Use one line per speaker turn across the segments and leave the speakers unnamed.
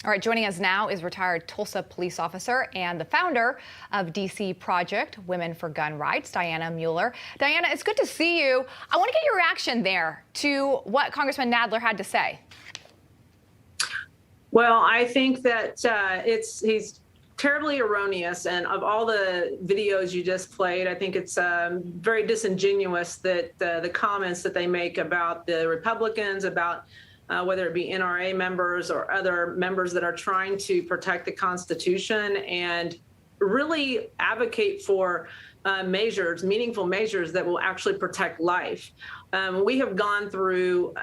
All right, joining us now is retired Tulsa Police Officer and the founder of DC Project Women for Gun Rights, Dianna Muller. Dianna, it's good to see you. I want to get your reaction there to what Congressman Nadler had to say.
Well, I think that he's terribly erroneous, and of all the videos you just played, I think it's very disingenuous that the comments that they make about the Republicans, about whether it be NRA members or other members that are trying to protect the Constitution and really advocate for measures, meaningful measures that will actually protect life. We have gone through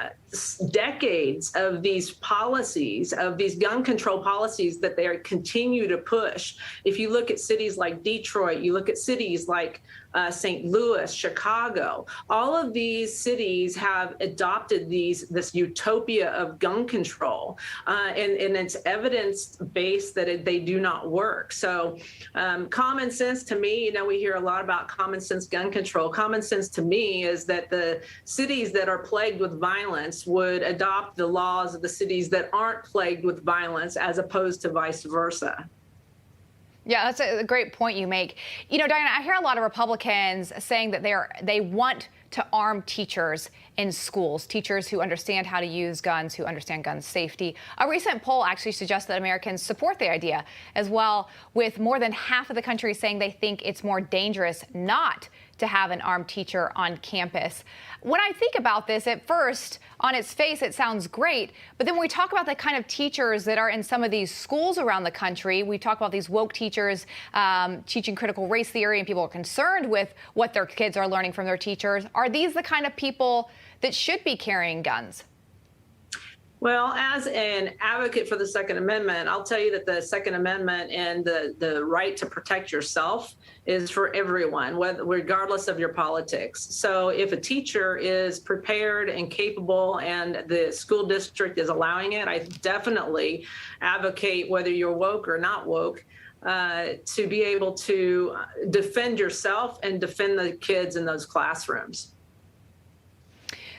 decades of these policies, of these gun control policies that they continue to push. If you look at cities like Detroit, you look at cities like St. Louis, Chicago, all of these cities have adopted this utopia of gun control, and it's evidence-based that they do not work. So common sense to me, we hear a lot about common sense gun control. Common sense to me is that the cities that are plagued with violence would adopt the laws of the cities that aren't plagued with violence, as opposed to vice versa.
Yeah, that's a great point you make. Dianna, I hear a lot of Republicans saying that they want to arm teachers in schools, teachers who understand how to use guns, who understand gun safety. A recent poll actually suggests that Americans support the idea as well, with more than half of the country saying they think it's more dangerous not to have an armed teacher on campus. When I think about this, at first, on its face, it sounds great. But then when we talk about the kind of teachers that are in some of these schools around the country, we talk about these woke teachers teaching critical race theory, and people are concerned with what their kids are learning from their teachers. Are these the kind of people that should be carrying guns?
Well, as an advocate for the Second Amendment, I'll tell you that the Second Amendment and the right to protect yourself is for everyone, regardless of your politics. So if a teacher is prepared and capable and the school district is allowing it, I definitely advocate, whether you're woke or not woke, to be able to defend yourself and defend the kids in those classrooms.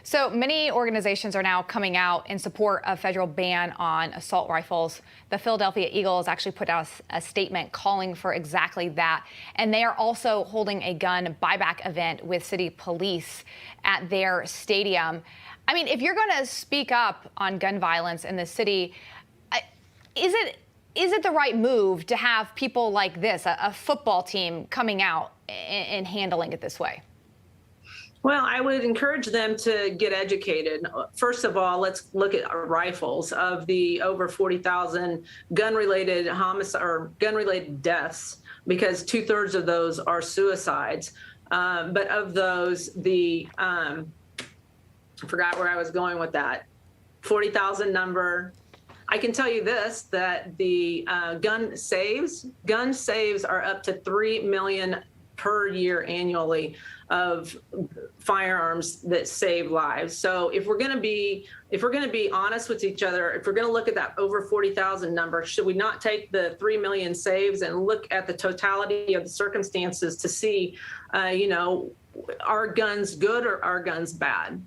So many organizations are now coming out in support of federal ban on assault rifles. The Philadelphia Eagles actually put out a statement calling for exactly that. And they are also holding a gun buyback event with city police at their stadium. I mean, if you're going to speak up on gun violence in the city, is it the right move to have people like this, a football team, coming out and handling it this way?
Well, I would encourage them to get educated. First of all, let's look at our rifles. Of the over 40,000 gun-related homicide or gun-related deaths, because 2/3 of those are suicides. But of those, I forgot where I was going with that, 40,000 number. I can tell you this, that the gun saves are up to 3 million per year annually of firearms that save lives. So if we're going to be honest with each other, if we're going to look at that over 40,000 number, should we not take the 3 million saves and look at the totality of the circumstances to see, are guns good or are guns bad?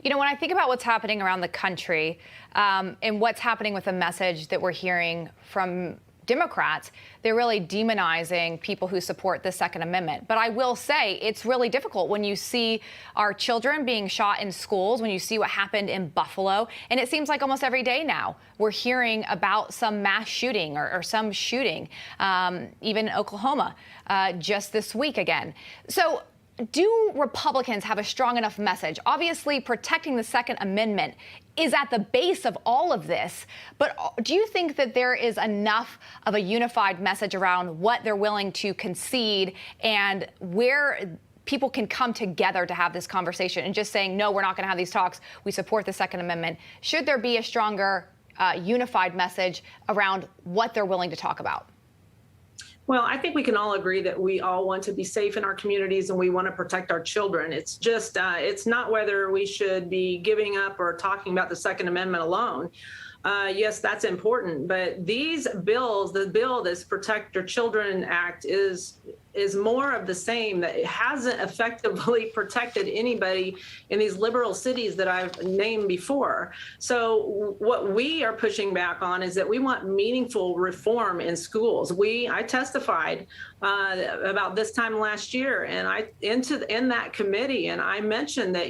When I think about what's happening around the country and what's happening with the message that we're hearing from Democrats, they're really demonizing people who support the Second Amendment. But I will say it's really difficult when you see our children being shot in schools, when you see what happened in Buffalo. And it seems like almost every day now we're hearing about some mass shooting or some shooting, even in Oklahoma just this week again. So do Republicans have a strong enough message? Obviously, protecting the Second Amendment is at the base of all of this. But do you think that there is enough of a unified message around what they're willing to concede and where people can come together to have this conversation and just saying, no, we're not going to have these talks, we support the Second Amendment? Should there be a stronger unified message around what they're willing to talk about?
Well, I think we can all agree that we all want to be safe in our communities and we want to protect our children. It's just, it's not whether we should be giving up or talking about the Second Amendment alone. Yes, that's important. But these bills, the bill, this Protect Your Children Act, is is more of the same, that it hasn't effectively protected anybody in these liberal cities that I've named before. So what we are pushing back on is that we want meaningful reform in schools. I testified about this time last year, and in that committee, and I mentioned that,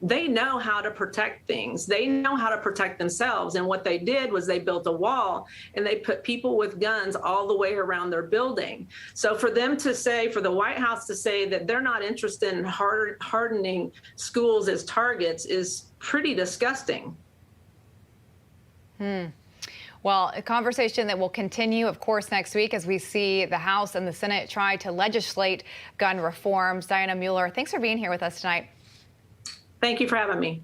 they know how to protect things. They know how to protect themselves. And what they did was they built a wall and they put people with guns all the way around their building. So for them to say, for the White House to say that they're not interested in hardening schools as targets is pretty disgusting.
Well, a conversation that will continue, of course, next week as we see the House and the Senate try to legislate gun reforms. Dianna Muller, thanks for being here with us tonight.
Thank you for having me.